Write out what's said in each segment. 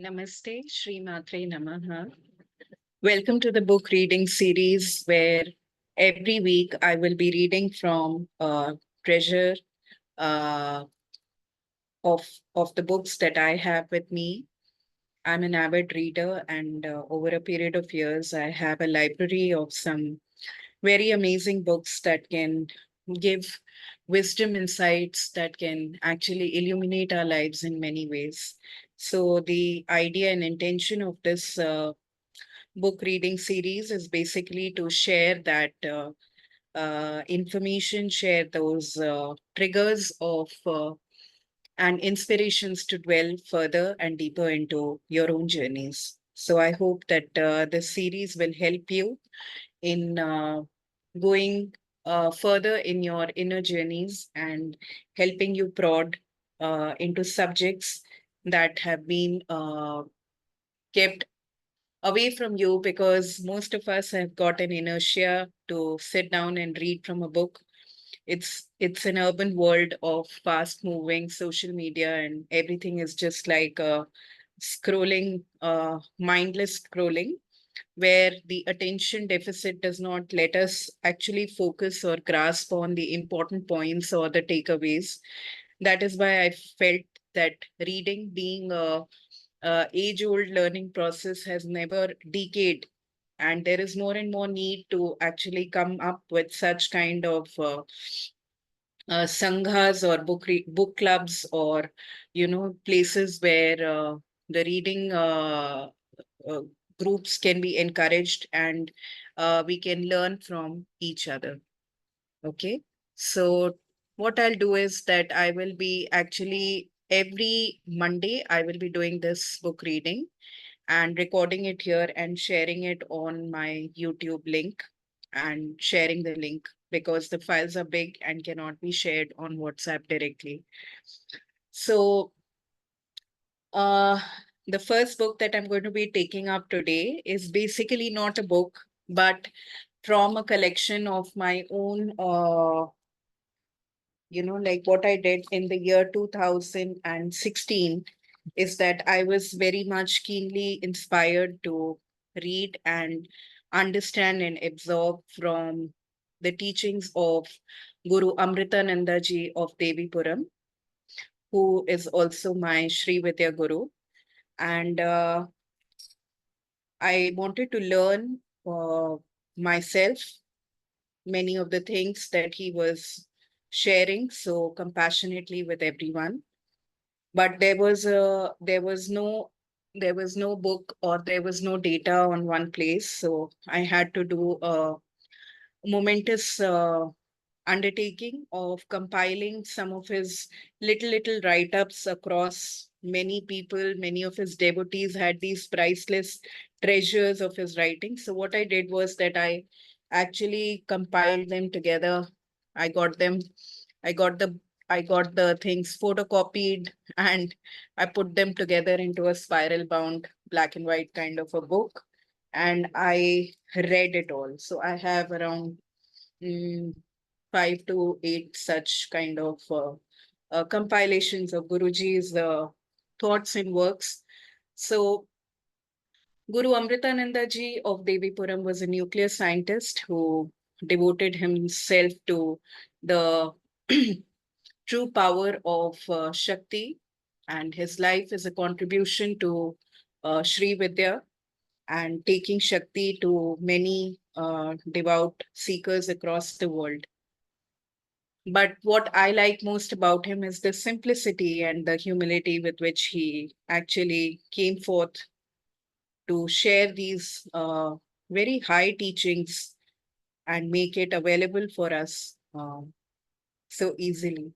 Namaste, Shri Matre Namaha. Welcome to the book reading series where every week I will be reading from a treasure uh, of, of the books that I have with me. I'm an avid reader, and over a period of years, I have a library of some very amazing books that can give wisdom insights that can actually illuminate our lives in many ways. So, the idea and intention of this book reading series is basically to share that information, share those triggers of and inspirations to dwell further and deeper into your own journeys. So I hope that this series will help you in going further in your inner journeys and helping you prod into subjects that have been kept away from you because most of us have got an inertia to sit down and read from a book. It's an urban world of fast moving social media, and everything is just like scrolling, mindless scrolling, where the attention deficit does not let us actually focus or grasp on the important points or the takeaways. That is why I felt that reading, being a age old learning process, has never decayed, and there is more and more need to actually come up with such kind of sanghas or book clubs, or places where the reading uh, groups can be encouraged, and we can learn from each other. Okay, so what I'll do is that I will be actually every Monday I will be doing this book reading and recording it here and sharing it on my YouTube link, and sharing the link because the files are big and cannot be shared on WhatsApp directly. So, uh, the first book that I'm going to be taking up today is basically not a book, but from a collection of my own, like what I did in the year 2016 is that I was very much keenly inspired to read and understand and absorb from the teachings of Guru Amritananda ji of Devipuram, who is also my Sri Vidya Guru. And I wanted to learn myself many of the things that he was sharing so compassionately with everyone. But there was no book, or there was no data on one place, so I had to do a momentous undertaking of compiling some of his little write-ups across many people. Many of his devotees had these priceless treasures of his writing. So what I did was that I actually compiled them together. I got them, I got the I got the things photocopied, and I put them together into a spiral bound black and white kind of a book, and I read it all. So I have around mm, 5 to 8 such kind of compilations of Guruji's thoughts and works. So, Guru Amritananda ji of Devipuram was a nuclear scientist who devoted himself to the true power of Shakti, and his life is a contribution to Sri Vidya and taking Shakti to many devout seekers across the world. But what I like most about him is the simplicity and the humility with which he actually came forth to share these very high teachings and make it available for us so easily.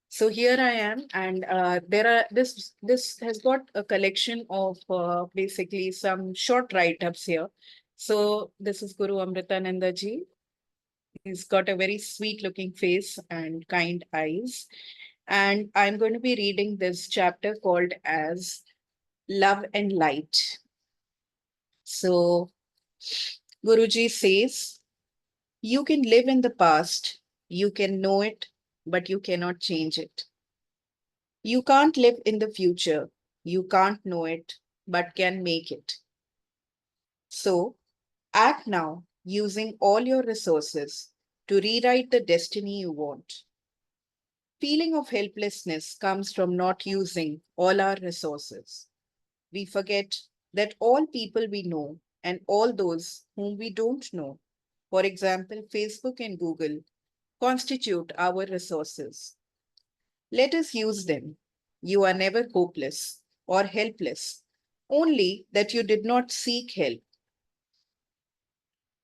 So here I am, and there are this has got a collection of basically some short write-ups here. So this is Guru Amritananda ji. He's got a very sweet looking face and kind eyes. And I'm going to be reading this chapter called as Love and Light. So Guruji says, you can live in the past, you can know it, but you cannot change it. You can't live in the future. You can't know it, but can make it. So, act now using all your resources to rewrite the destiny you want. Feeling of helplessness comes from not using all our resources. We forget that all people we know and all those whom we don't know, for example, Facebook and Google, constitute our resources. Let us use them. You are never hopeless or helpless, only that you did not seek help.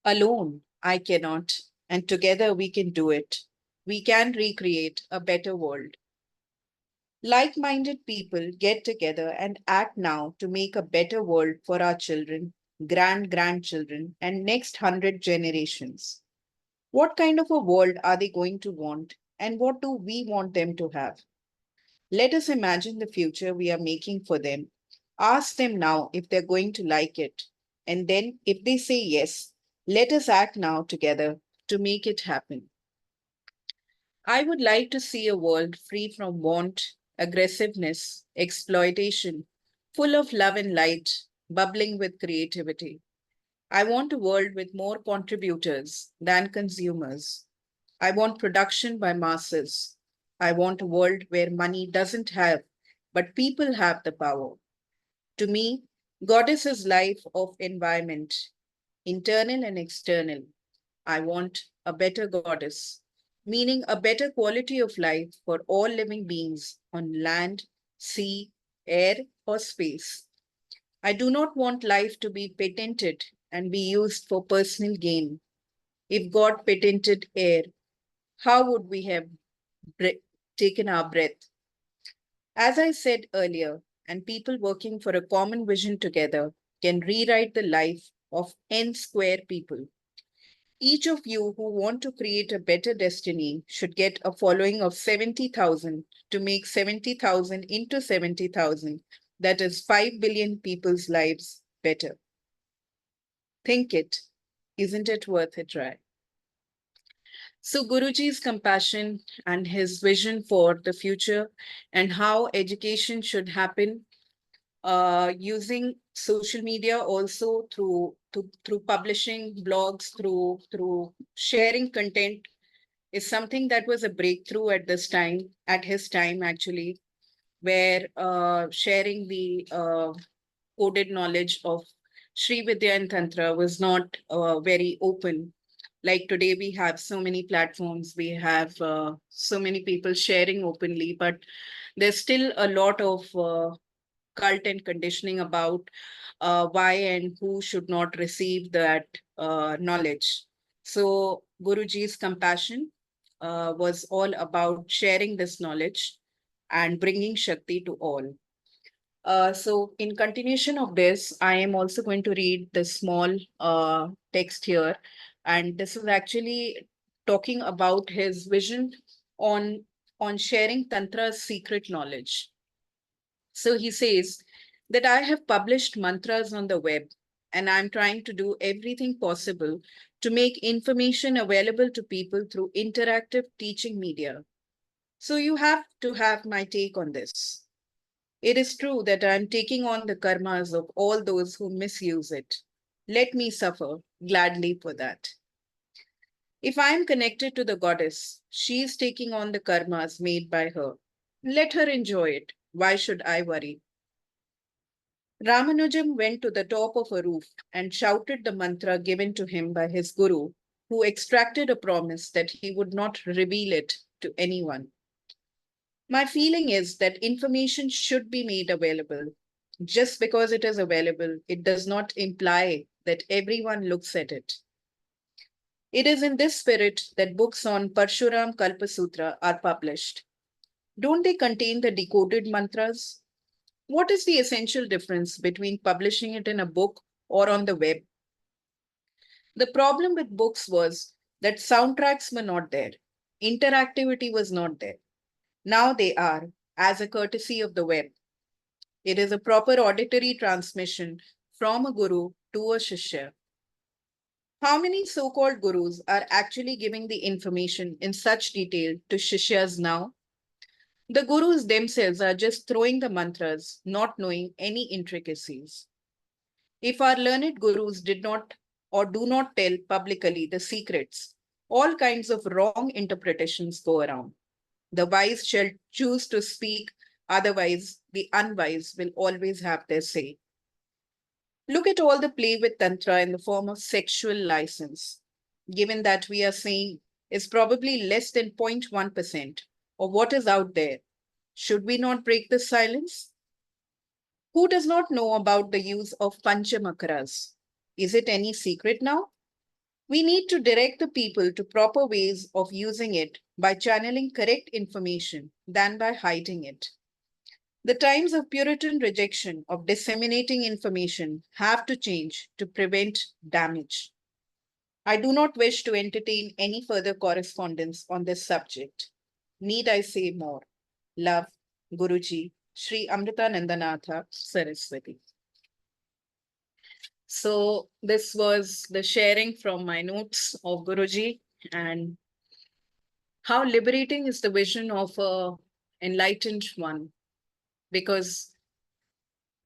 Alone, I cannot, and together we can do it. We can recreate a better world. Like minded people get together and act now to make a better world for our children, grandchildren, and next 100 generations. What kind of a world are they going to want, and what do we want them to have? Let us imagine the future we are making for them. Ask them now if they're going to like it. And then, if they say yes, let us act now together to make it happen. I would like to see a world free from want, aggressiveness, exploitation, full of love and light, bubbling with creativity. I want a world with more contributors than consumers. I want production by masses. I want a world where money doesn't have, but people have the power. To me, goddess is life of environment, internal and external. I want a better goddess, meaning a better quality of life for all living beings on land, sea, air, or space. I do not want life to be patented and be used for personal gain. If God patented air, how would we have bre- taken our breath? As I said earlier, and people working for a common vision together can rewrite the life of n square people. Each of you who want to create a better destiny should get a following of 70,000 to make 70,000 into 70,000. That is 5 billion people's lives better. Think it. Isn't it worth a try? So, Guruji's compassion and his vision for the future and how education should happen using social media also through publishing blogs, through sharing content is something that was a breakthrough at this time, at his time actually, where sharing the coded knowledge of Sri Vidya and Tantra was not very open. Like today, we have so many platforms, we have so many people sharing openly, but there's still a lot of cult and conditioning about why and who should not receive that knowledge. So, Guruji's compassion was all about sharing this knowledge and bringing Shakti to all. So, in continuation of this, I am also going to read the small text here. And this is actually talking about his vision on, on sharing Tantra's secret knowledge. So he says that I have published mantras on the web and I'm trying to do everything possible to make information available to people through interactive teaching media. So you have to have my take on this. It is true that I am taking on the karmas of all those who misuse it. Let me suffer gladly for that. If I am connected to the goddess, she is taking on the karmas made by her. Let her enjoy it. Why should I worry? Ramanujam went to the top of a roof and shouted the mantra given to him by his guru, who extracted a promise that he would not reveal it to anyone. My feeling is that information should be made available. Just because it is available, it does not imply that everyone looks at it. It is in this spirit that books on Parshuram Kalpasutra are published. Don't they contain the decoded mantras? What is the essential difference between publishing it in a book or on the web? The problem with books was that soundtracks were not there. Interactivity was not there. Now they are, as a courtesy of the web. It is a proper auditory transmission from a guru to a shishya. How many so called gurus are actually giving the information in such detail to shishyas now? The gurus themselves are just throwing the mantras, not knowing any intricacies. If our learned gurus did not or do not tell publicly the secrets, all kinds of wrong interpretations go around. The wise shall choose to speak, otherwise, the unwise will always have their say. Look at all the play with Tantra in the form of sexual license. Given that we are saying is probably less than 0.1% of what is out there, should we not break the silence? Who does not know about the use of panchamakaras? Is it any secret now? We need to direct the people to proper ways of using it by channeling correct information than by hiding it. The times of Puritan rejection of disseminating information have to change to prevent damage. I do not wish to entertain any further correspondence on this subject. Need I say more? Love, Guruji, Sri Amritananda Natha, Saraswati. So this was the sharing from my notes of Guruji, and how liberating is the vision of a enlightened one, because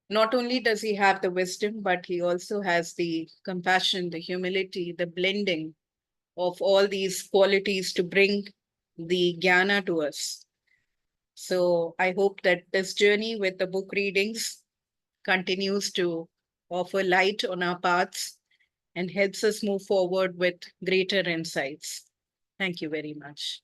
not only does he have the wisdom, but he also has the compassion, the humility, the blending of all these qualities to bring the jnana to us. So I hope that this journey with the book readings continues to offer light on our paths and helps us move forward with greater insights. Thank you very much.